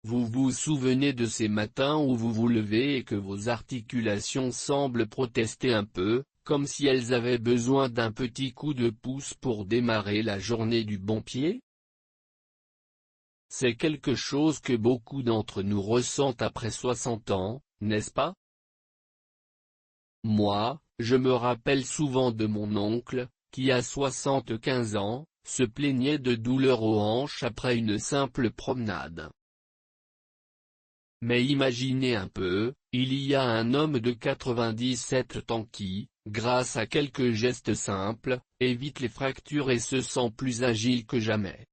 Vous vous souvenez de ces matins où vous vous levez et que vos articulations semblent protester un peu, comme si elles avaient besoin d'un petit coup de pouce pour démarrer la journée du bon pied? C'est quelque chose que beaucoup d'entre nous ressentent après 60 ans, n'est-ce pas? Moi, je me rappelle souvent de mon oncle, qui à 75 ans, se plaignait de douleurs aux hanches après une simple promenade. Mais imaginez un peu, il y a un homme de 97 ans qui, grâce à quelques gestes simples, évite les fractures et se sent plus agile que jamais.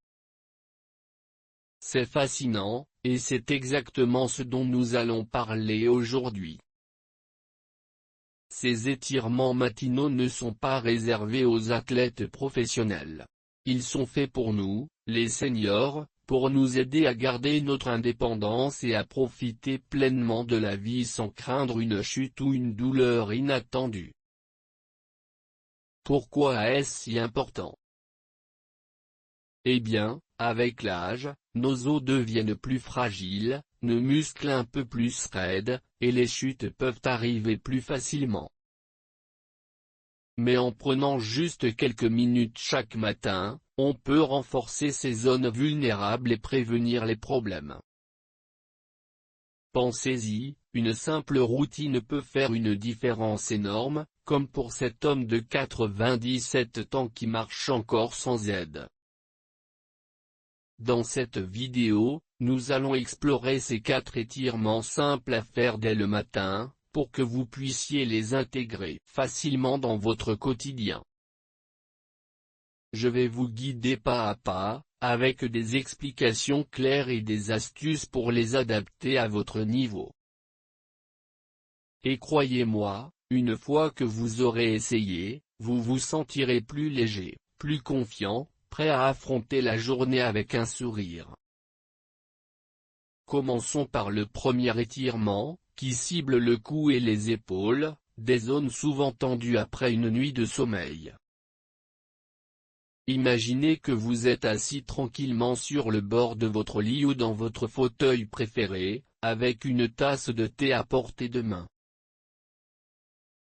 C'est fascinant, et c'est exactement ce dont nous allons parler aujourd'hui. Ces étirements matinaux ne sont pas réservés aux athlètes professionnels. Ils sont faits pour nous, les seniors, pour nous aider à garder notre indépendance et à profiter pleinement de la vie sans craindre une chute ou une douleur inattendue. Pourquoi est-ce si important? Eh bien, avec l'âge, nos os deviennent plus fragiles, nos muscles un peu plus raides, et les chutes peuvent arriver plus facilement. Mais en prenant juste quelques minutes chaque matin, on peut renforcer ces zones vulnérables et prévenir les problèmes. Pensez-y, une simple routine peut faire une différence énorme, comme pour cet homme de 97 ans qui marche encore sans aide. Dans cette vidéo, nous allons explorer ces 4 étirements simples à faire dès le matin, pour que vous puissiez les intégrer facilement dans votre quotidien. Je vais vous guider pas à pas, avec des explications claires et des astuces pour les adapter à votre niveau. Et croyez-moi, une fois que vous aurez essayé, vous vous sentirez plus léger, plus confiant, prêt à affronter la journée avec un sourire. Commençons par le premier étirement, qui cible le cou et les épaules, des zones souvent tendues après une nuit de sommeil. Imaginez que vous êtes assis tranquillement sur le bord de votre lit ou dans votre fauteuil préféré, avec une tasse de thé à portée de main.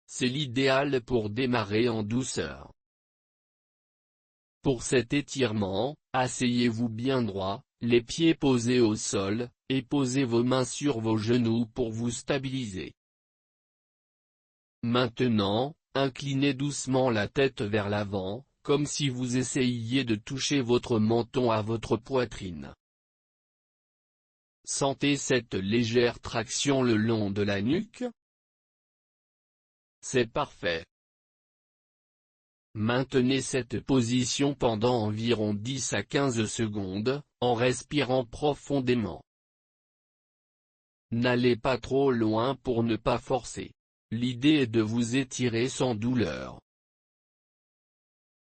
C'est l'idéal pour démarrer en douceur. Pour cet étirement, asseyez-vous bien droit, les pieds posés au sol, et posez vos mains sur vos genoux pour vous stabiliser. Maintenant, inclinez doucement la tête vers l'avant, comme si vous essayiez de toucher votre menton à votre poitrine. Sentez cette légère traction le long de la nuque? C'est parfait. Maintenez cette position pendant environ 10 à 15 secondes, en respirant profondément. N'allez pas trop loin pour ne pas forcer. L'idée est de vous étirer sans douleur.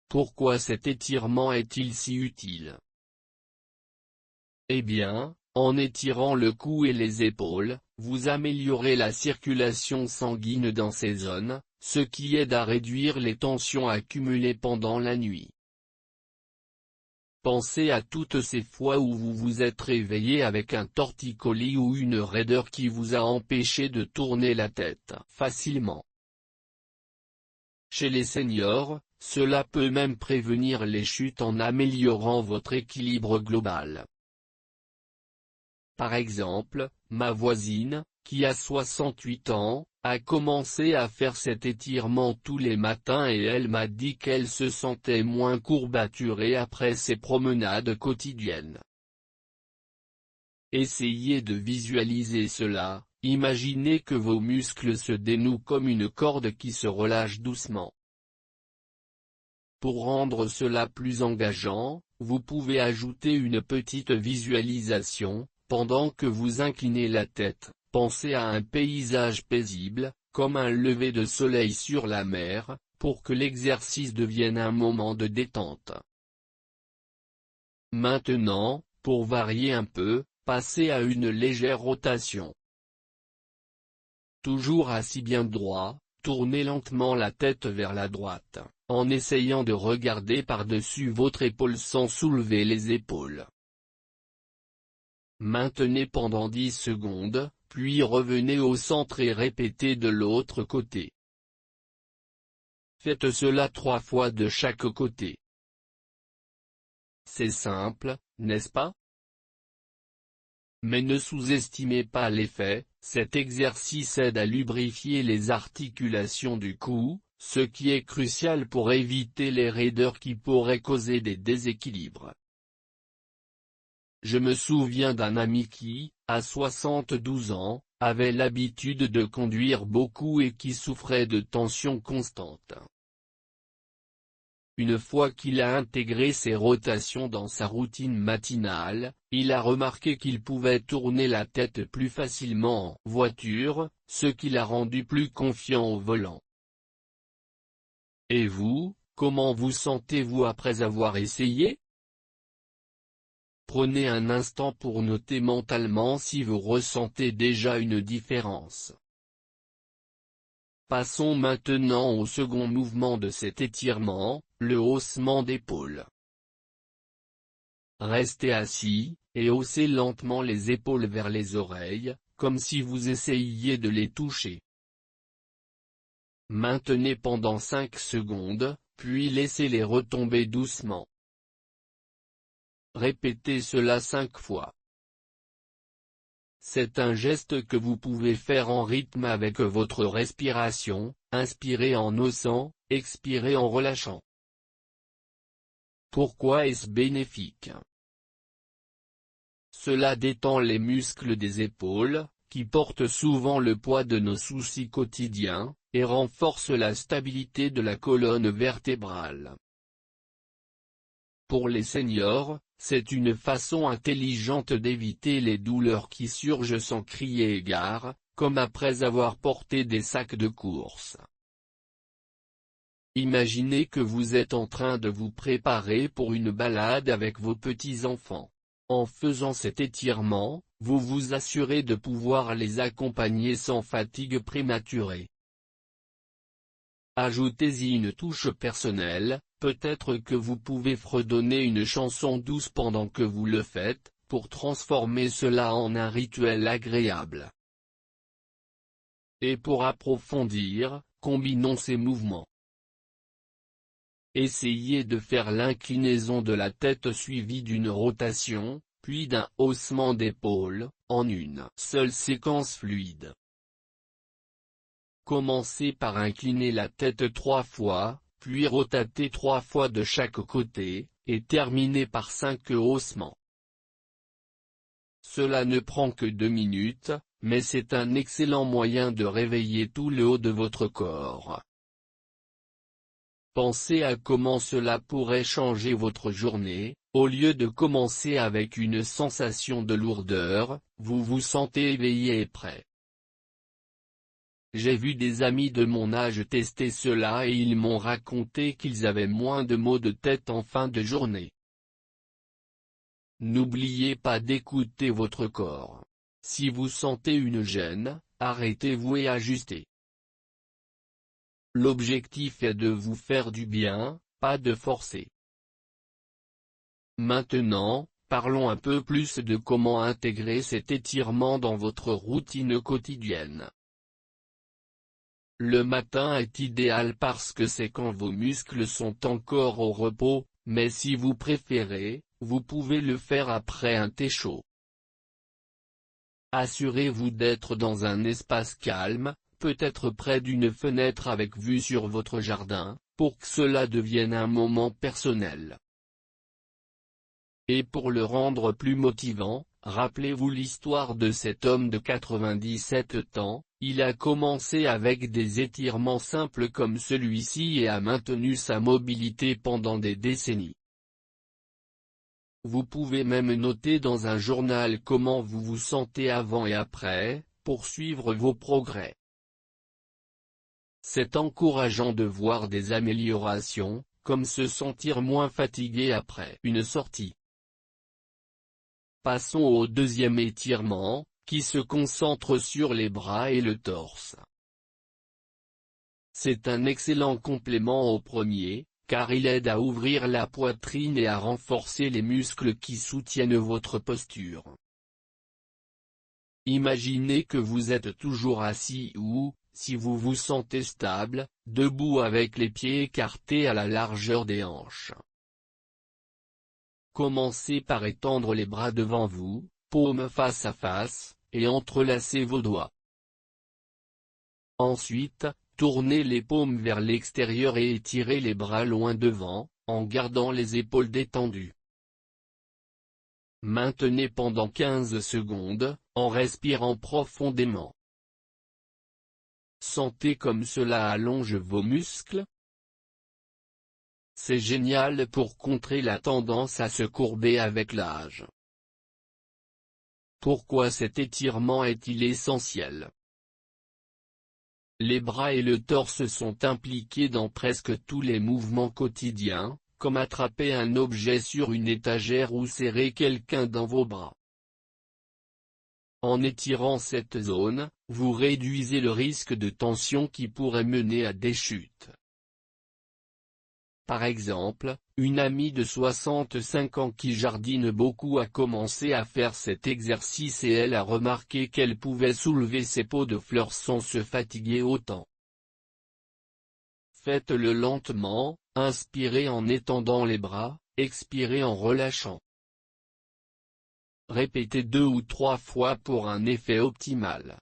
Pourquoi cet étirement est-il si utile? Eh bien, en étirant le cou et les épaules, vous améliorez la circulation sanguine dans ces zones, ce qui aide à réduire les tensions accumulées pendant la nuit. Pensez à toutes ces fois où vous vous êtes réveillé avec un torticolis ou une raideur qui vous a empêché de tourner la tête facilement. Chez les seniors, cela peut même prévenir les chutes en améliorant votre équilibre global. Par exemple, ma voisine, qui a 68 ans, a commencé à faire cet étirement tous les matins et elle m'a dit qu'elle se sentait moins courbaturée après ses promenades quotidiennes. Essayez de visualiser cela, imaginez que vos muscles se dénouent comme une corde qui se relâche doucement. Pour rendre cela plus engageant, vous pouvez ajouter une petite visualisation. Pendant que vous inclinez la tête, pensez à un paysage paisible, comme un lever de soleil sur la mer, pour que l'exercice devienne un moment de détente. Maintenant, pour varier un peu, passez à une légère rotation. Toujours assis bien droit, tournez lentement la tête vers la droite, en essayant de regarder par-dessus votre épaule sans soulever les épaules. Maintenez pendant 10 secondes, puis revenez au centre et répétez de l'autre côté. Faites cela 3 fois de chaque côté. C'est simple, n'est-ce pas? Mais ne sous-estimez pas l'effet, cet exercice aide à lubrifier les articulations du cou, ce qui est crucial pour éviter les raideurs qui pourraient causer des déséquilibres. Je me souviens d'un ami qui, à 72 ans, avait l'habitude de conduire beaucoup et qui souffrait de tension constante. Une fois qu'il a intégré ces rotations dans sa routine matinale, il a remarqué qu'il pouvait tourner la tête plus facilement en voiture, ce qui l'a rendu plus confiant au volant. Et vous, comment vous sentez-vous après avoir essayé? Prenez un instant pour noter mentalement si vous ressentez déjà une différence. Passons maintenant au second mouvement de cet étirement, le haussement d'épaule. Restez assis, et haussez lentement les épaules vers les oreilles, comme si vous essayiez de les toucher. Maintenez pendant 5 secondes, puis laissez-les retomber doucement. Répétez cela 5 fois. C'est un geste que vous pouvez faire en rythme avec votre respiration, inspirez en haussant, expirez en relâchant. Pourquoi est-ce bénéfique? Cela détend les muscles des épaules, qui portent souvent le poids de nos soucis quotidiens, et renforce la stabilité de la colonne vertébrale. Pour les seniors, c'est une façon intelligente d'éviter les douleurs qui surgent sans crier gare, comme après avoir porté des sacs de course. Imaginez que vous êtes en train de vous préparer pour une balade avec vos petits-enfants. En faisant cet étirement, vous vous assurez de pouvoir les accompagner sans fatigue prématurée. Ajoutez-y une touche personnelle, peut-être que vous pouvez fredonner une chanson douce pendant que vous le faites, pour transformer cela en un rituel agréable. Et pour approfondir, combinons ces mouvements. Essayez de faire l'inclinaison de la tête suivie d'une rotation, puis d'un haussement d'épaule, en une seule séquence fluide. Commencez par incliner la tête 3 fois, puis rotatez 3 fois de chaque côté, et terminez par 5 haussements. Cela ne prend que 2 minutes, mais c'est un excellent moyen de réveiller tout le haut de votre corps. Pensez à comment cela pourrait changer votre journée, au lieu de commencer avec une sensation de lourdeur, vous vous sentez éveillé et prêt. J'ai vu des amis de mon âge tester cela et ils m'ont raconté qu'ils avaient moins de maux de tête en fin de journée. N'oubliez pas d'écouter votre corps. Si vous sentez une gêne, arrêtez-vous et ajustez. L'objectif est de vous faire du bien, pas de forcer. Maintenant, parlons un peu plus de comment intégrer cet étirement dans votre routine quotidienne. Le matin est idéal parce que c'est quand vos muscles sont encore au repos, mais si vous préférez, vous pouvez le faire après un thé chaud. Assurez-vous d'être dans un espace calme, peut-être près d'une fenêtre avec vue sur votre jardin, pour que cela devienne un moment personnel. Et pour le rendre plus motivant, rappelez-vous l'histoire de cet homme de 97 ans, il a commencé avec des étirements simples comme celui-ci et a maintenu sa mobilité pendant des décennies. Vous pouvez même noter dans un journal comment vous vous sentez avant et après, pour suivre vos progrès. C'est encourageant de voir des améliorations, comme se sentir moins fatigué après une sortie. Passons au deuxième étirement, qui se concentre sur les bras et le torse. C'est un excellent complément au premier, car il aide à ouvrir la poitrine et à renforcer les muscles qui soutiennent votre posture. Imaginez que vous êtes toujours assis ou, si vous vous sentez stable, debout avec les pieds écartés à la largeur des hanches. Commencez par étendre les bras devant vous, paumes face à face, et entrelacez vos doigts. Ensuite, tournez les paumes vers l'extérieur et étirez les bras loin devant, en gardant les épaules détendues. Maintenez pendant 15 secondes, en respirant profondément. Sentez comme cela allonge vos muscles. C'est génial pour contrer la tendance à se courber avec l'âge. Pourquoi cet étirement est-il essentiel? Les bras et le torse sont impliqués dans presque tous les mouvements quotidiens, comme attraper un objet sur une étagère ou serrer quelqu'un dans vos bras. En étirant cette zone, vous réduisez le risque de tension qui pourrait mener à des chutes. Par exemple, une amie de 65 ans qui jardine beaucoup a commencé à faire cet exercice et elle a remarqué qu'elle pouvait soulever ses pots de fleurs sans se fatiguer autant. Faites-le lentement, inspirez en étendant les bras, expirez en relâchant. Répétez 2 ou 3 fois pour un effet optimal.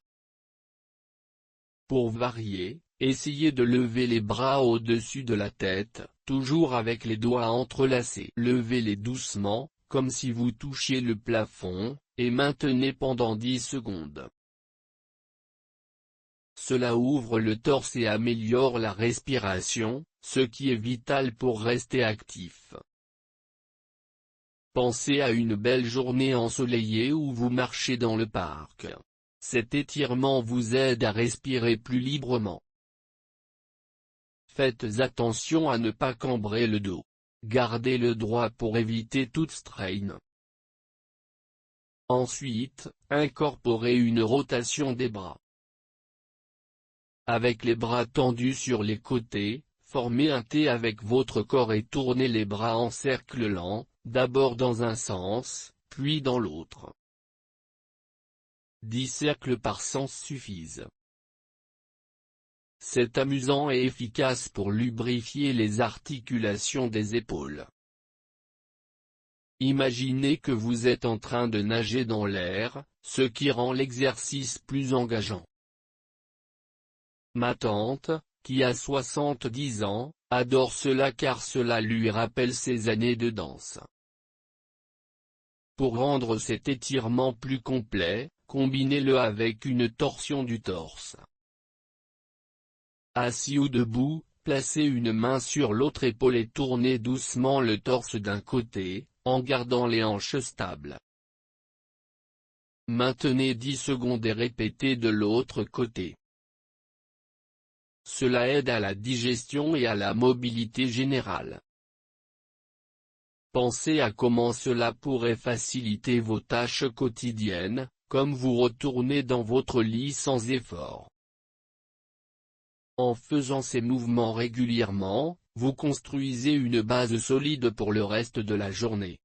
Pour varier, essayez de lever les bras au-dessus de la tête, toujours avec les doigts entrelacés. Levez-les doucement, comme si vous touchiez le plafond, et maintenez pendant 10 secondes. Cela ouvre le torse et améliore la respiration, ce qui est vital pour rester actif. Pensez à une belle journée ensoleillée où vous marchez dans le parc. Cet étirement vous aide à respirer plus librement. Faites attention à ne pas cambrer le dos. Gardez-le droit pour éviter toute strain. Ensuite, incorporez une rotation des bras. Avec les bras tendus sur les côtés, formez un T avec votre corps et tournez les bras en cercle lent, d'abord dans un sens, puis dans l'autre. 10 cercles par sens suffisent. C'est amusant et efficace pour lubrifier les articulations des épaules. Imaginez que vous êtes en train de nager dans l'air, ce qui rend l'exercice plus engageant. Ma tante, qui a 70 ans, adore cela car cela lui rappelle ses années de danse. Pour rendre cet étirement plus complet, combinez-le avec une torsion du torse. Assis ou debout, placez une main sur l'autre épaule et tournez doucement le torse d'un côté, en gardant les hanches stables. Maintenez 10 secondes et répétez de l'autre côté. Cela aide à la digestion et à la mobilité générale. Pensez à comment cela pourrait faciliter vos tâches quotidiennes, comme vous retourner dans votre lit sans effort. En faisant ces mouvements régulièrement, vous construisez une base solide pour le reste de la journée.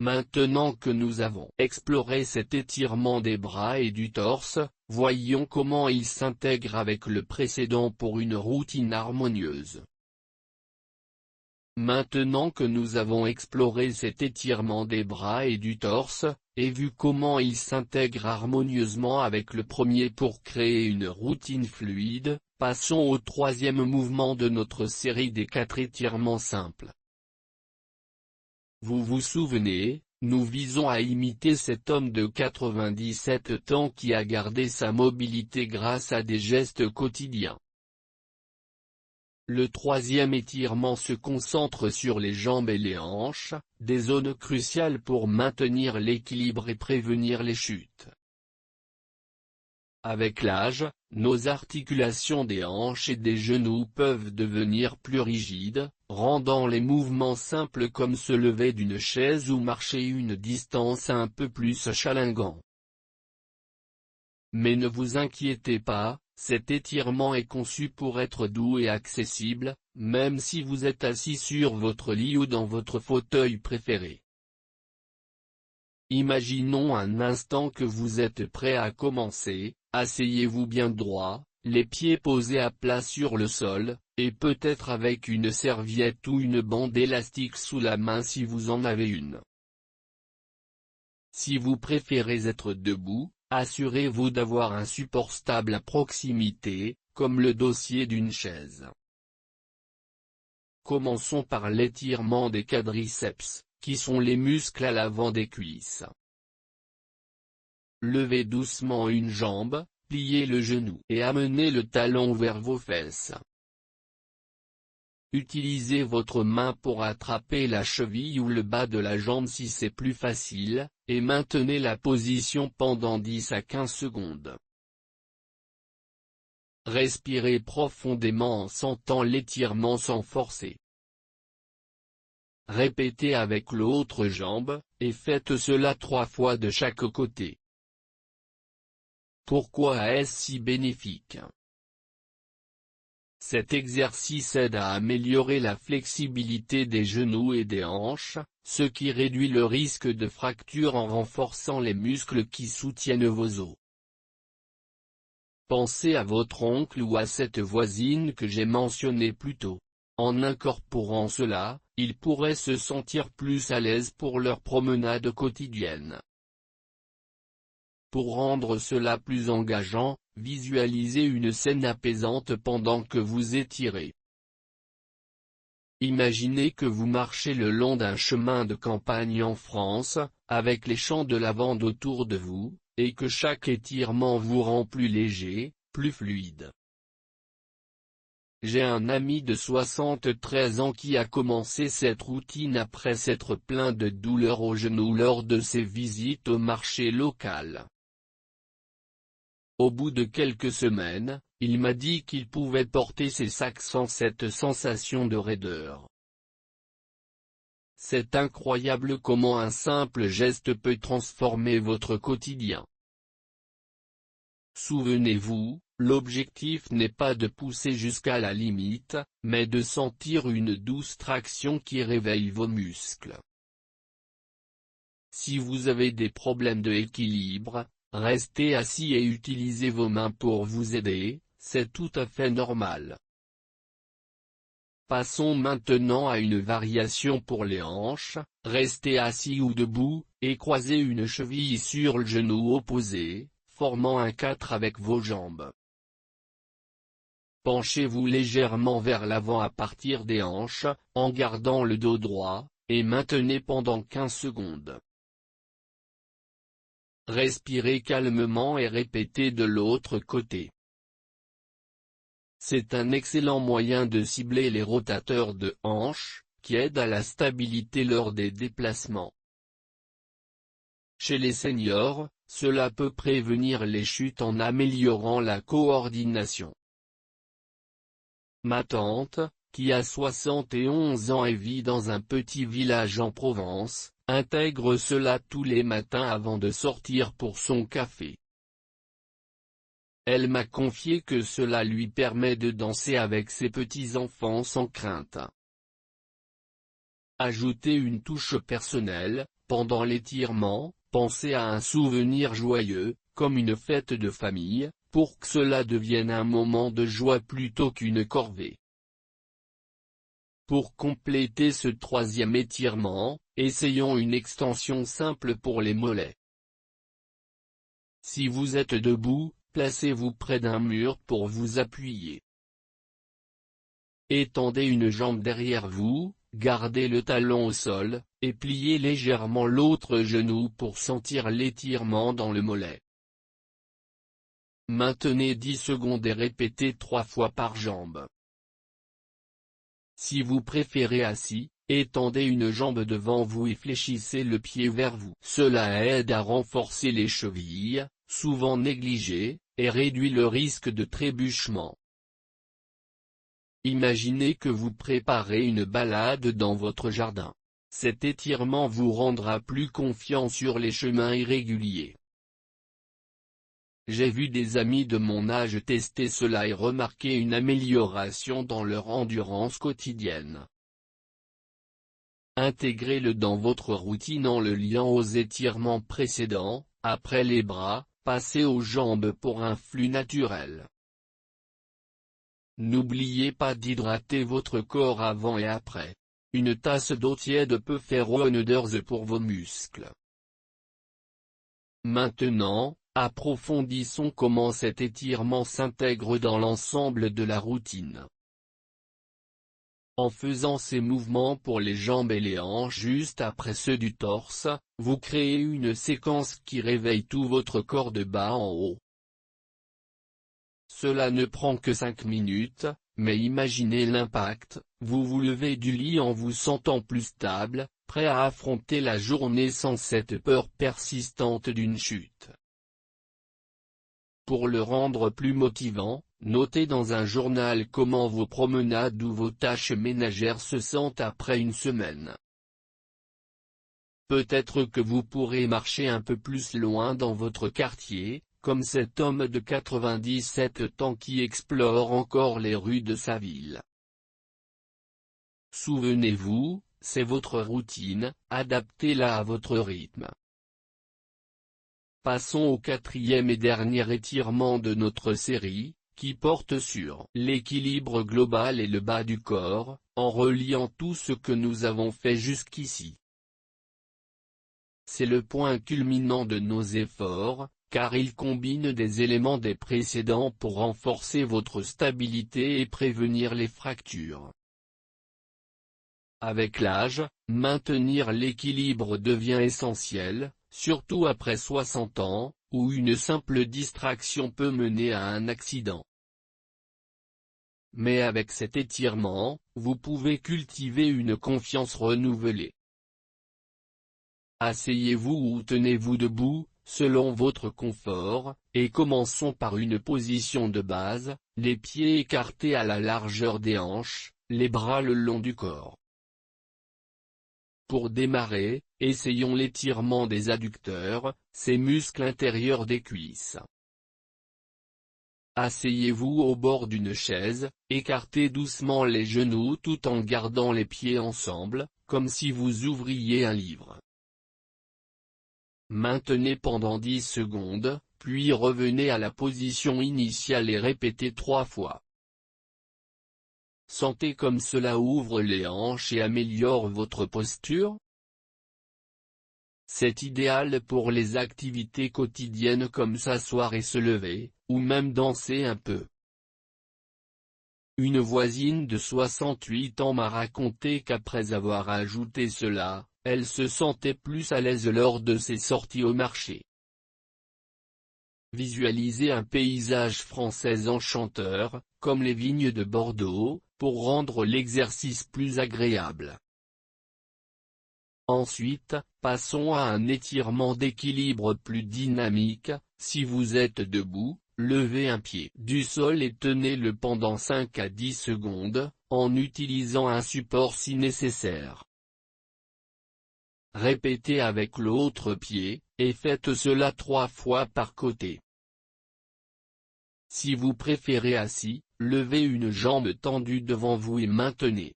Maintenant que nous avons exploré cet étirement des bras et du torse, voyons comment il s'intègre avec le précédent pour une routine harmonieuse. Maintenant que nous avons exploré cet étirement des bras et du torse, et vu comment il s'intègre harmonieusement avec le premier pour créer une routine fluide, passons au troisième mouvement de notre série des 4 étirements simples. Vous vous souvenez, nous visons à imiter cet homme de 97 ans qui a gardé sa mobilité grâce à des gestes quotidiens. Le troisième étirement se concentre sur les jambes et les hanches, des zones cruciales pour maintenir l'équilibre et prévenir les chutes. Avec l'âge, nos articulations des hanches et des genoux peuvent devenir plus rigides, rendant les mouvements simples comme se lever d'une chaise ou marcher une distance un peu plus challengeants. Mais ne vous inquiétez pas, cet étirement est conçu pour être doux et accessible, même si vous êtes assis sur votre lit ou dans votre fauteuil préféré. Imaginons un instant que vous êtes prêt à commencer, asseyez-vous bien droit, les pieds posés à plat sur le sol, et peut-être avec une serviette ou une bande élastique sous la main si vous en avez une. Si vous préférez être debout, assurez-vous d'avoir un support stable à proximité, comme le dossier d'une chaise. Commençons par l'étirement des quadriceps, qui sont les muscles à l'avant des cuisses. Levez doucement une jambe, pliez le genou et amenez le talon vers vos fesses. Utilisez votre main pour attraper la cheville ou le bas de la jambe si c'est plus facile, et maintenez la position pendant 10 à 15 secondes. Respirez profondément en sentant l'étirement sans forcer. Répétez avec l'autre jambe, et faites cela 3 fois de chaque côté. Pourquoi est-ce si bénéfique? Cet exercice aide à améliorer la flexibilité des genoux et des hanches, ce qui réduit le risque de fracture en renforçant les muscles qui soutiennent vos os. Pensez à votre oncle ou à cette voisine que j'ai mentionnée plus tôt. En incorporant cela, ils pourraient se sentir plus à l'aise pour leur promenade quotidienne. Pour rendre cela plus engageant, visualisez une scène apaisante pendant que vous étirez. Imaginez que vous marchez le long d'un chemin de campagne en France, avec les champs de lavande autour de vous, et que chaque étirement vous rend plus léger, plus fluide. J'ai un ami de 73 ans qui a commencé cette routine après s'être plaint de douleurs au genou lors de ses visites au marché local. Au bout de quelques semaines, il m'a dit qu'il pouvait porter ses sacs sans cette sensation de raideur. C'est incroyable comment un simple geste peut transformer votre quotidien. Souvenez-vous, l'objectif n'est pas de pousser jusqu'à la limite, mais de sentir une douce traction qui réveille vos muscles. Si vous avez des problèmes d'équilibre, restez assis et utilisez vos mains pour vous aider, c'est tout à fait normal. Passons maintenant à une variation pour les hanches, restez assis ou debout, et croisez une cheville sur le genou opposé, formant un 4 avec vos jambes. Penchez-vous légèrement vers l'avant à partir des hanches, en gardant le dos droit, et maintenez pendant 15 secondes. Respirez calmement et répétez de l'autre côté. C'est un excellent moyen de cibler les rotateurs de hanches, qui aident à la stabilité lors des déplacements. Chez les seniors, cela peut prévenir les chutes en améliorant la coordination. Ma tante, qui a 71 ans et vit dans un petit village en Provence, intègre cela tous les matins avant de sortir pour son café. Elle m'a confié que cela lui permet de danser avec ses petits-enfants sans crainte. Ajoutez une touche personnelle, pendant l'étirement, pensez à un souvenir joyeux, comme une fête de famille, pour que cela devienne un moment de joie plutôt qu'une corvée. Pour compléter ce troisième étirement, essayons une extension simple pour les mollets. Si vous êtes debout, placez-vous près d'un mur pour vous appuyer. Étendez une jambe derrière vous, gardez le talon au sol, et pliez légèrement l'autre genou pour sentir l'étirement dans le mollet. Maintenez 10 secondes et répétez 3 fois par jambe. Si vous préférez assis, étendez une jambe devant vous et fléchissez le pied vers vous. Cela aide à renforcer les chevilles, souvent négligées, et réduit le risque de trébuchement. Imaginez que vous préparez une balade dans votre jardin. Cet étirement vous rendra plus confiant sur les chemins irréguliers. J'ai vu des amis de mon âge tester cela et remarquer une amélioration dans leur endurance quotidienne. Intégrez-le dans votre routine en le liant aux étirements précédents. Après les bras, passez aux jambes pour un flux naturel. N'oubliez pas d'hydrater votre corps avant et après. Une tasse d'eau tiède peut faire wonders pour vos muscles. Maintenant, approfondissons comment cet étirement s'intègre dans l'ensemble de la routine. En faisant ces mouvements pour les jambes et les hanches juste après ceux du torse, vous créez une séquence qui réveille tout votre corps de bas en haut. Cela ne prend que 5 minutes, mais imaginez l'impact, vous vous levez du lit en vous sentant plus stable, prêt à affronter la journée sans cette peur persistante d'une chute. Pour le rendre plus motivant, notez dans un journal comment vos promenades ou vos tâches ménagères se sentent après une semaine. Peut-être que vous pourrez marcher un peu plus loin dans votre quartier, comme cet homme de 97 ans qui explore encore les rues de sa ville. Souvenez-vous, c'est votre routine, adaptez-la à votre rythme. Passons au quatrième et dernier étirement de notre série, qui porte sur l'équilibre global et le bas du corps, en reliant tout ce que nous avons fait jusqu'ici. C'est le point culminant de nos efforts, car il combine des éléments des précédents pour renforcer votre stabilité et prévenir les fractures. Avec l'âge, maintenir l'équilibre devient essentiel, surtout après 60 ans, où une simple distraction peut mener à un accident. Mais avec cet étirement, vous pouvez cultiver une confiance renouvelée. Asseyez-vous ou tenez-vous debout, selon votre confort, et commençons par une position de base, les pieds écartés à la largeur des hanches, les bras le long du corps. Pour démarrer, essayons l'étirement des adducteurs, ces muscles intérieurs des cuisses. Asseyez-vous au bord d'une chaise, écartez doucement les genoux tout en gardant les pieds ensemble, comme si vous ouvriez un livre. Maintenez pendant 10 secondes, puis revenez à la position initiale et répétez 3 fois. Sentez comme cela ouvre les hanches et améliore votre posture? C'est idéal pour les activités quotidiennes comme s'asseoir et se lever, ou même danser un peu. Une voisine de 68 ans m'a raconté qu'après avoir ajouté cela, elle se sentait plus à l'aise lors de ses sorties au marché. Visualisez un paysage français enchanteur, comme les vignes de Bordeaux, pour rendre l'exercice plus agréable. Ensuite, passons à un étirement d'équilibre plus dynamique. Si vous êtes debout, levez un pied du sol et tenez-le pendant 5 à 10 secondes, en utilisant un support si nécessaire. Répétez avec l'autre pied, et faites cela 3 fois par côté. Si vous préférez assis, levez une jambe tendue devant vous et maintenez.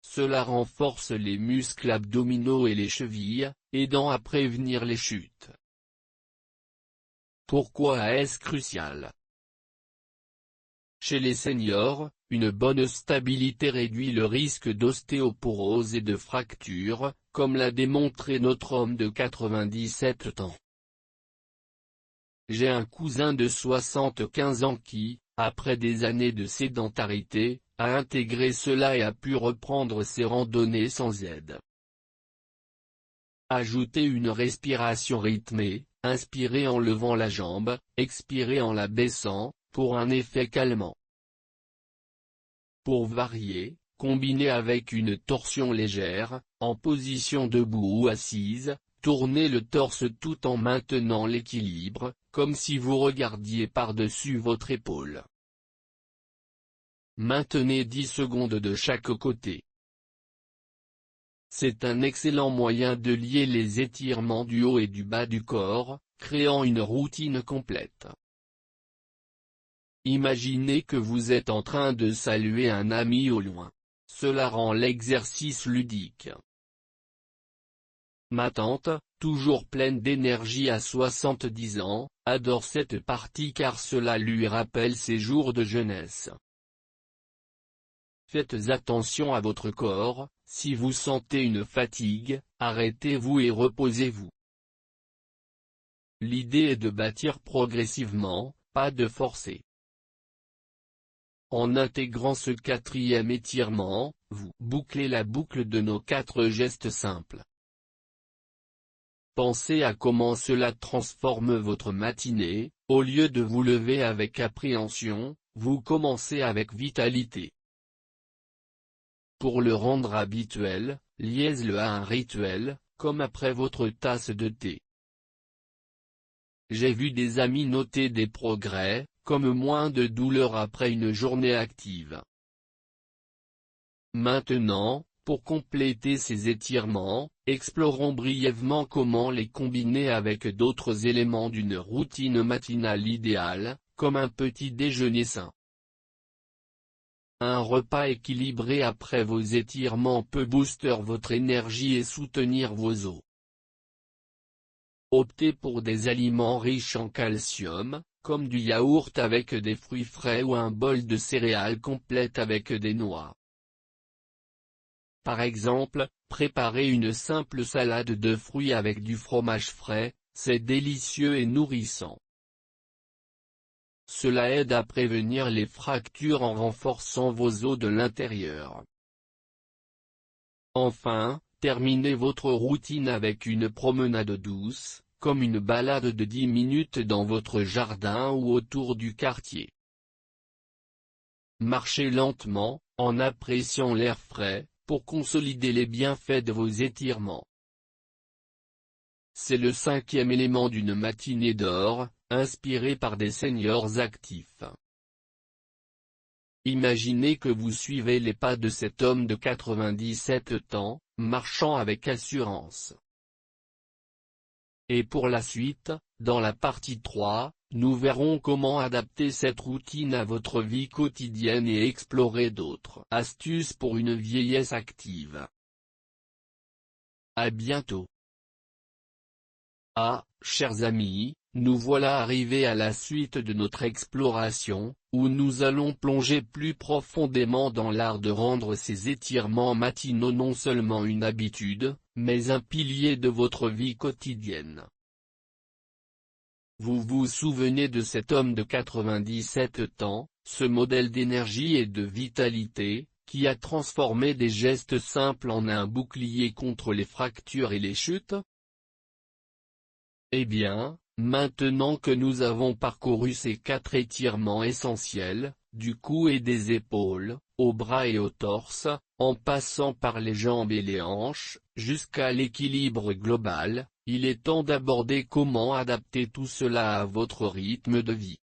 Cela renforce les muscles abdominaux et les chevilles, aidant à prévenir les chutes. Pourquoi est-ce crucial? Chez les seniors, une bonne stabilité réduit le risque d'ostéoporose et de fracture, comme l'a démontré notre homme de 97 ans. J'ai un cousin de 75 ans qui, après des années de sédentarité, a intégré cela et a pu reprendre ses randonnées sans aide. Ajoutez une respiration rythmée, inspirez en levant la jambe, expirez en la baissant, pour un effet calmant. Pour varier, combinez avec une torsion légère, en position debout ou assise, tournez le torse tout en maintenant l'équilibre, comme si vous regardiez par-dessus votre épaule. Maintenez 10 secondes de chaque côté. C'est un excellent moyen de lier les étirements du haut et du bas du corps, créant une routine complète. Imaginez que vous êtes en train de saluer un ami au loin. cela rend l'exercice ludique. Ma tante, toujours pleine d'énergie à 70 ans, adore cette partie car cela lui rappelle ses jours de jeunesse. Faites attention à votre corps, si vous sentez une fatigue, arrêtez-vous et reposez-vous. L'idée est de bâtir progressivement, pas de forcer. En intégrant ce quatrième étirement, vous bouclez la boucle de nos 4 gestes simples. Pensez à comment cela transforme votre matinée, au lieu de vous lever avec appréhension, vous commencez avec vitalité. Pour le rendre habituel, liez-le à un rituel, comme après votre tasse de thé. J'ai vu des amis noter des progrès, comme moins de douleur après une journée active. Maintenant, pour compléter ces étirements, explorons brièvement comment les combiner avec d'autres éléments d'une routine matinale idéale, comme un petit déjeuner sain. Un repas équilibré après vos étirements peut booster votre énergie et soutenir vos os. Optez pour des aliments riches en calcium, comme du yaourt avec des fruits frais ou un bol de céréales complètes avec des noix. Par exemple, préparez une simple salade de fruits avec du fromage frais, c'est délicieux et nourrissant. Cela aide à prévenir les fractures en renforçant vos os de l'intérieur. Enfin, terminez votre routine avec une promenade douce, comme une balade de 10 minutes dans votre jardin ou autour du quartier. Marchez lentement, en appréciant l'air frais, pour consolider les bienfaits de vos étirements. C'est le 5e élément d'une matinée d'or, inspiré par des seniors actifs. Imaginez que vous suivez les pas de cet homme de 97 ans, marchant avec assurance. Et pour la suite, dans la partie 3, nous verrons comment adapter cette routine à votre vie quotidienne et explorer d'autres astuces pour une vieillesse active. À bientôt. Ah, chers amis, nous voilà arrivés à la suite de notre exploration, où nous allons plonger plus profondément dans l'art de rendre ces étirements matinaux non seulement une habitude, mais un pilier de votre vie quotidienne. Vous vous souvenez de cet homme de 97 ans, ce modèle d'énergie et de vitalité, qui a transformé des gestes simples en un bouclier contre les fractures et les chutes? Eh bien, maintenant que nous avons parcouru ces 4 étirements essentiels, du cou et des épaules, aux bras et au torse, en passant par les jambes et les hanches, jusqu'à l'équilibre global, il est temps d'aborder comment adapter tout cela à votre rythme de vie.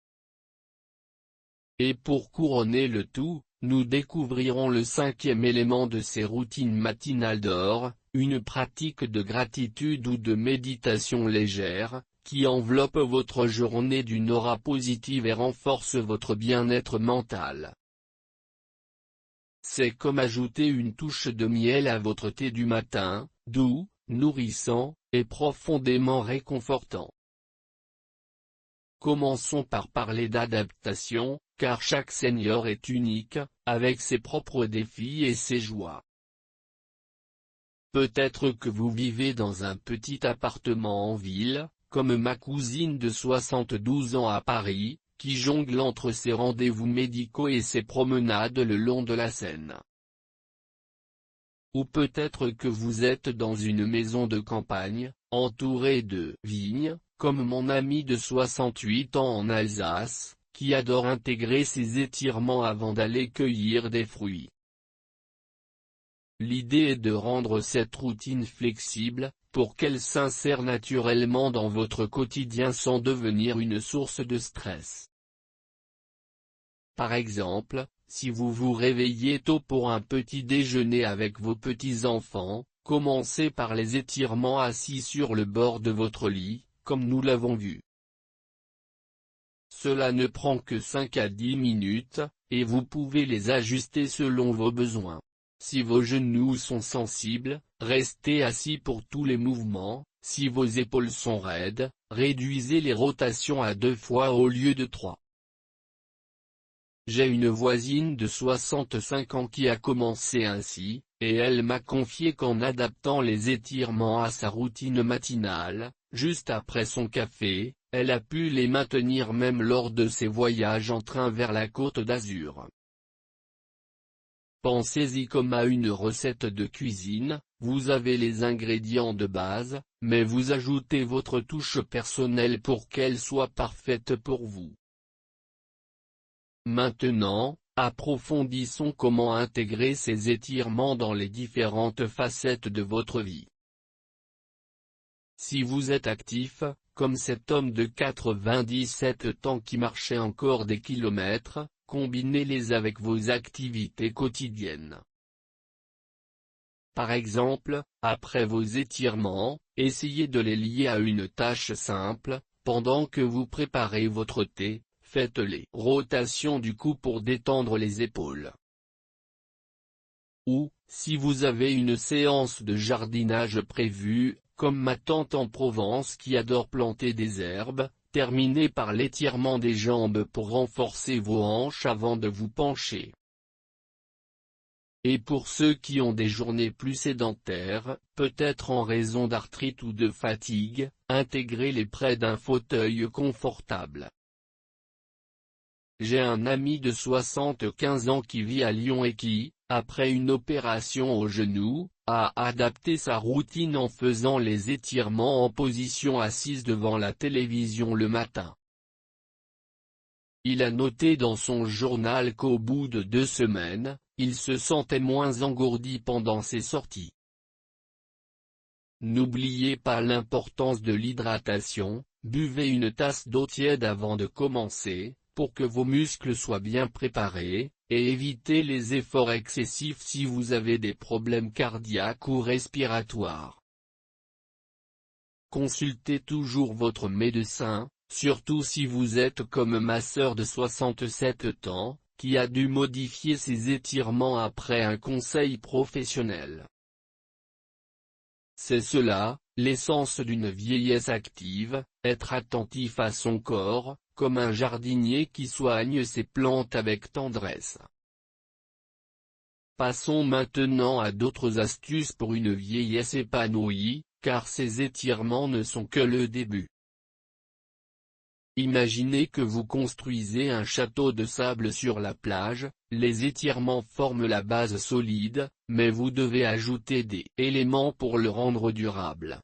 Et pour couronner le tout, nous découvrirons le 5e élément de ces routines matinales d'or, une pratique de gratitude ou de méditation légère, qui enveloppe votre journée d'une aura positive et renforce votre bien-être mental. C'est comme ajouter une touche de miel à votre thé du matin, doux, nourrissant, et profondément réconfortant. Commençons par parler d'adaptation, car chaque senior est unique, avec ses propres défis et ses joies. Peut-être que vous vivez dans un petit appartement en ville, comme ma cousine de 72 ans à Paris, qui jongle entre ses rendez-vous médicaux et ses promenades le long de la Seine. Ou peut-être que vous êtes dans une maison de campagne, entourée de vignes, comme mon ami de 68 ans en Alsace, qui adore intégrer ses étirements avant d'aller cueillir des fruits. L'idée est de rendre cette routine flexible, pour qu'elle s'insère naturellement dans votre quotidien sans devenir une source de stress. Par exemple, si vous vous réveillez tôt pour un petit déjeuner avec vos petits-enfants, commencez par les étirements assis sur le bord de votre lit, comme nous l'avons vu. Cela ne prend que 5 à 10 minutes, et vous pouvez les ajuster selon vos besoins. Si vos genoux sont sensibles, restez assis pour tous les mouvements. Si vos épaules sont raides, réduisez les rotations à 2 fois au lieu de 3. J'ai une voisine de 65 ans qui a commencé ainsi, et elle m'a confié qu'en adaptant les étirements à sa routine matinale, juste après son café, elle a pu les maintenir même lors de ses voyages en train vers la Côte d'Azur. Pensez-y comme à une recette de cuisine, vous avez les ingrédients de base, mais vous ajoutez votre touche personnelle pour qu'elle soit parfaite pour vous. Maintenant, approfondissons comment intégrer ces étirements dans les différentes facettes de votre vie. Si vous êtes actif, comme cet homme de 97 ans qui marchait encore des kilomètres, combinez-les avec vos activités quotidiennes. Par exemple, après vos étirements, essayez de les lier à une tâche simple. Pendant que vous préparez votre thé, faites les rotations du cou pour détendre les épaules. Ou, si vous avez une séance de jardinage prévue, comme ma tante en Provence qui adore planter des herbes, terminez par l'étirement des jambes pour renforcer vos hanches avant de vous pencher. Et pour ceux qui ont des journées plus sédentaires, peut-être en raison d'arthrite ou de fatigue, intégrez-les près d'un fauteuil confortable. J'ai un ami de 75 ans qui vit à Lyon et qui, après une opération au genou, a adapté sa routine en faisant les étirements en position assise devant la télévision le matin. Il a noté dans son journal qu'au bout de 2 semaines, il se sentait moins engourdi pendant ses sorties. N'oubliez pas l'importance de l'hydratation, buvez une tasse d'eau tiède avant de commencer, pour que vos muscles soient bien préparés, et évitez les efforts excessifs si vous avez des problèmes cardiaques ou respiratoires. Consultez toujours votre médecin, surtout si vous êtes comme ma sœur de 67 ans, qui a dû modifier ses étirements après un conseil professionnel. C'est cela, l'essence d'une vieillesse active, être attentif à son corps, comme un jardinier qui soigne ses plantes avec tendresse. Passons maintenant à d'autres astuces pour une vieillesse épanouie, car ces étirements ne sont que le début. Imaginez que vous construisez un château de sable sur la plage, les étirements forment la base solide, mais vous devez ajouter des éléments pour le rendre durable.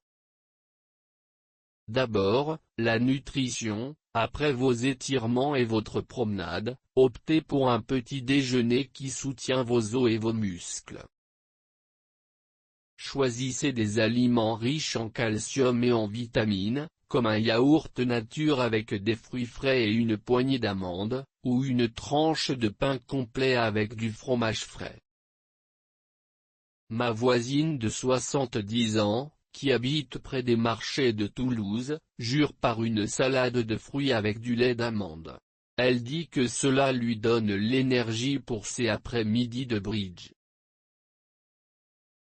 D'abord, la nutrition. Après vos étirements et votre promenade, optez pour un petit déjeuner qui soutient vos os et vos muscles. Choisissez des aliments riches en calcium et en vitamines, comme un yaourt nature avec des fruits frais et une poignée d'amandes, ou une tranche de pain complet avec du fromage frais. Ma voisine de 70 ans, qui habite près des marchés de Toulouse, jure par une salade de fruits avec du lait d'amande. Elle dit que cela lui donne l'énergie pour ses après-midi de bridge.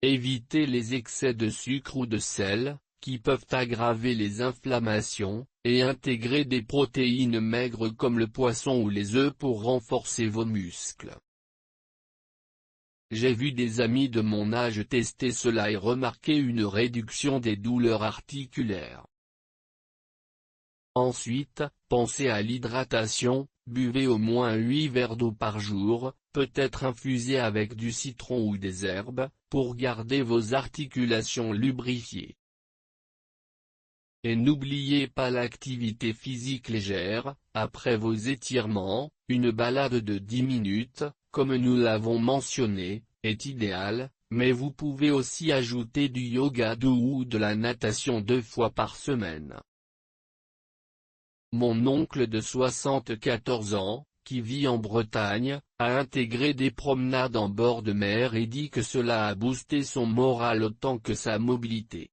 Évitez les excès de sucre ou de sel, qui peuvent aggraver les inflammations, et intégrez des protéines maigres comme le poisson ou les œufs pour renforcer vos muscles. J'ai vu des amis de mon âge tester cela et remarquer une réduction des douleurs articulaires. Ensuite, pensez à l'hydratation, buvez au moins 8 verres d'eau par jour, peut-être infusés avec du citron ou des herbes, pour garder vos articulations lubrifiées. Et n'oubliez pas l'activité physique légère, après vos étirements, une balade de 10 minutes, comme nous l'avons mentionné, est idéale, mais vous pouvez aussi ajouter du yoga doux ou de la natation 2 fois par semaine. Mon oncle de 74 ans, qui vit en Bretagne, a intégré des promenades en bord de mer et dit que cela a boosté son moral autant que sa mobilité.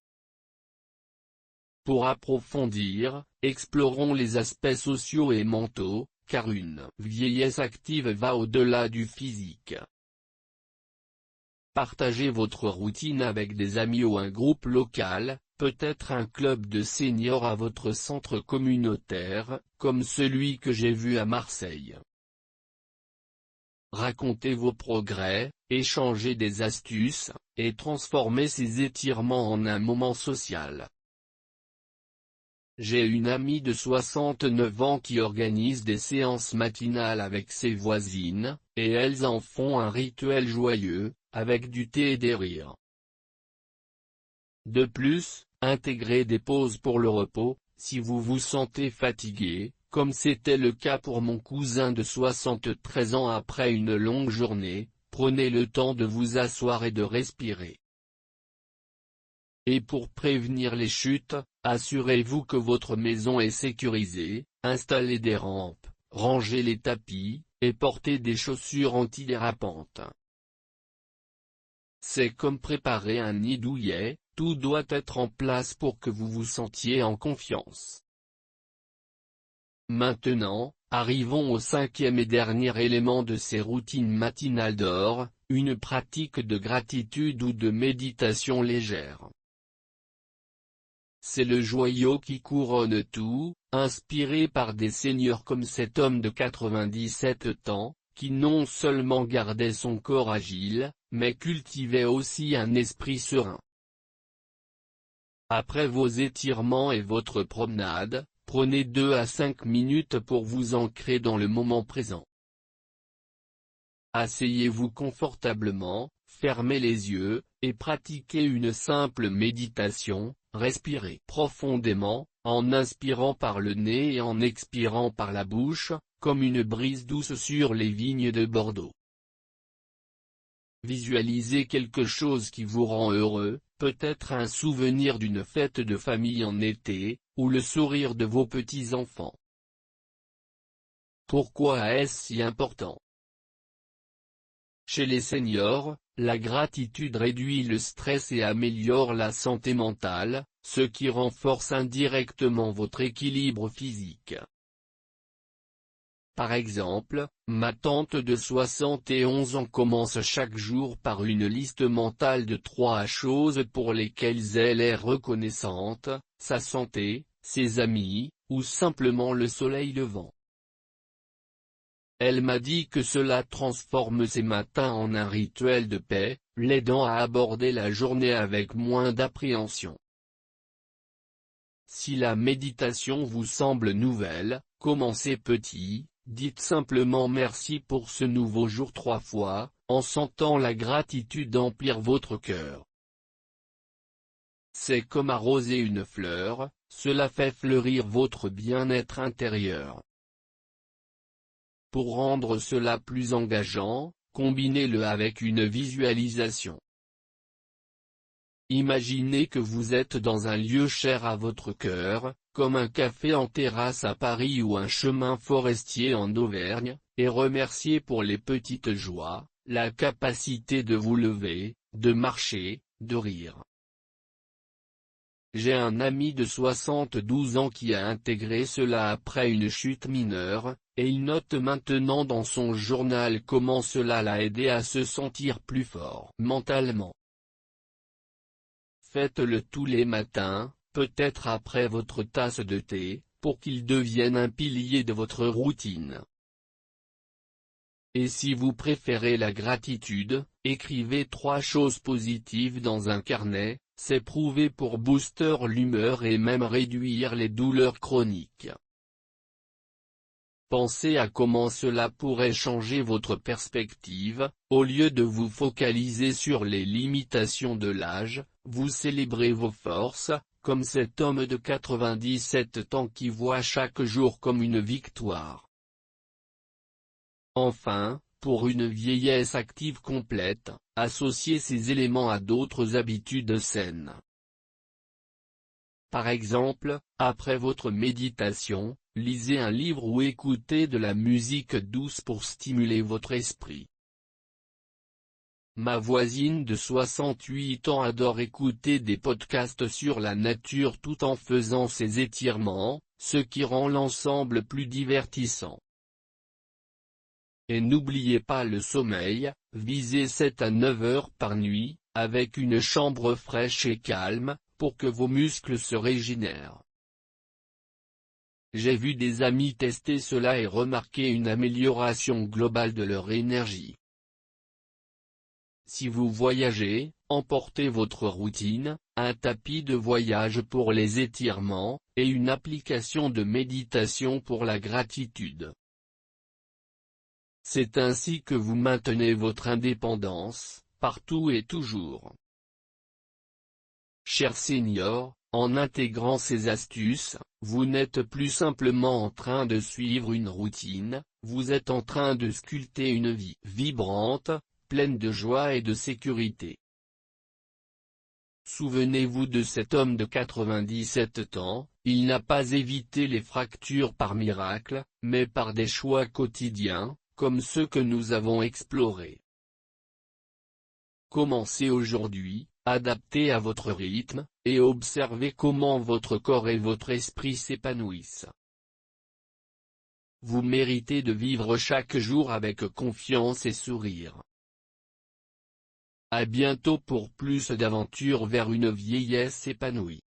Pour approfondir, explorons les aspects sociaux et mentaux, car une vieillesse active va au-delà du physique. Partagez votre routine avec des amis ou un groupe local, peut-être un club de seniors à votre centre communautaire, comme celui que j'ai vu à Marseille. Racontez vos progrès, échangez des astuces, et transformez ces étirements en un moment social. J'ai une amie de 69 ans qui organise des séances matinales avec ses voisines, et elles en font un rituel joyeux, avec du thé et des rires. De plus, intégrez des pauses pour le repos, si vous vous sentez fatigué, comme c'était le cas pour mon cousin de 73 ans après une longue journée, prenez le temps de vous asseoir et de respirer. Et pour prévenir les chutes, assurez-vous que votre maison est sécurisée, installez des rampes, rangez les tapis, et portez des chaussures antidérapantes. C'est comme préparer un nid douillet, tout doit être en place pour que vous vous sentiez en confiance. Maintenant, arrivons au cinquième et dernier élément de ces routines matinales d'or, une pratique de gratitude ou de méditation légère. C'est le joyau qui couronne tout, inspiré par des seigneurs comme cet homme de 97 ans, qui non seulement gardait son corps agile, mais cultivait aussi un esprit serein. Après vos étirements et votre promenade, prenez 2 à 5 minutes pour vous ancrer dans le moment présent. Asseyez-vous confortablement, fermez les yeux, et pratiquez une simple méditation. Respirez profondément, en inspirant par le nez et en expirant par la bouche, comme une brise douce sur les vignes de Bordeaux. Visualisez quelque chose qui vous rend heureux, peut-être un souvenir d'une fête de famille en été, ou le sourire de vos petits-enfants. Pourquoi est-ce si important? Chez les seniors, la gratitude réduit le stress et améliore la santé mentale, ce qui renforce indirectement votre équilibre physique. Par exemple, ma tante de 71 ans commence chaque jour par une liste mentale de 3 choses pour lesquelles elle est reconnaissante, sa santé, ses amis, ou simplement le soleil levant. Elle m'a dit que cela transforme ses matins en un rituel de paix, l'aidant à aborder la journée avec moins d'appréhension. Si la méditation vous semble nouvelle, commencez petit, dites simplement merci pour ce nouveau jour 3 fois, en sentant la gratitude emplir votre cœur. C'est comme arroser une fleur, cela fait fleurir votre bien-être intérieur. Pour rendre cela plus engageant, combinez-le avec une visualisation. Imaginez que vous êtes dans un lieu cher à votre cœur, comme un café en terrasse à Paris ou un chemin forestier en Auvergne, et remerciez pour les petites joies, la capacité de vous lever, de marcher, de rire. J'ai un ami de 72 ans qui a intégré cela après une chute mineure, et il note maintenant dans son journal comment cela l'a aidé à se sentir plus fort mentalement. Faites-le tous les matins, peut-être après votre tasse de thé, pour qu'il devienne un pilier de votre routine. Et si vous préférez la gratitude, écrivez 3 choses positives dans un carnet, c'est prouvé pour booster l'humeur et même réduire les douleurs chroniques. Pensez à comment cela pourrait changer votre perspective, au lieu de vous focaliser sur les limitations de l'âge, vous célébrez vos forces, comme cet homme de 97 ans qui voit chaque jour comme une victoire. Enfin, pour une vieillesse active complète, associez ces éléments à d'autres habitudes saines. Par exemple, après votre méditation, lisez un livre ou écoutez de la musique douce pour stimuler votre esprit. Ma voisine de 68 ans adore écouter des podcasts sur la nature tout en faisant ses étirements, ce qui rend l'ensemble plus divertissant. et n'oubliez pas le sommeil, visez 7 à 9 heures par nuit, avec une chambre fraîche et calme, pour que vos muscles se régénèrent. J'ai vu des amis tester cela et remarquer une amélioration globale de leur énergie. Si vous voyagez, emportez votre routine, un tapis de voyage pour les étirements, et une application de méditation pour la gratitude. C'est ainsi que vous maintenez votre indépendance, partout et toujours. Chers seniors, en intégrant ces astuces, vous n'êtes plus simplement en train de suivre une routine, vous êtes en train de sculpter une vie vibrante, pleine de joie et de sécurité. Souvenez-vous de cet homme de 97 ans, il n'a pas évité les fractures par miracle, mais par des choix quotidiens, comme ceux que nous avons explorés. Commencez aujourd'hui, adaptez à votre rythme, et observez comment votre corps et votre esprit s'épanouissent. Vous méritez de vivre chaque jour avec confiance et sourire. À bientôt pour plus d'aventures vers une vieillesse épanouie.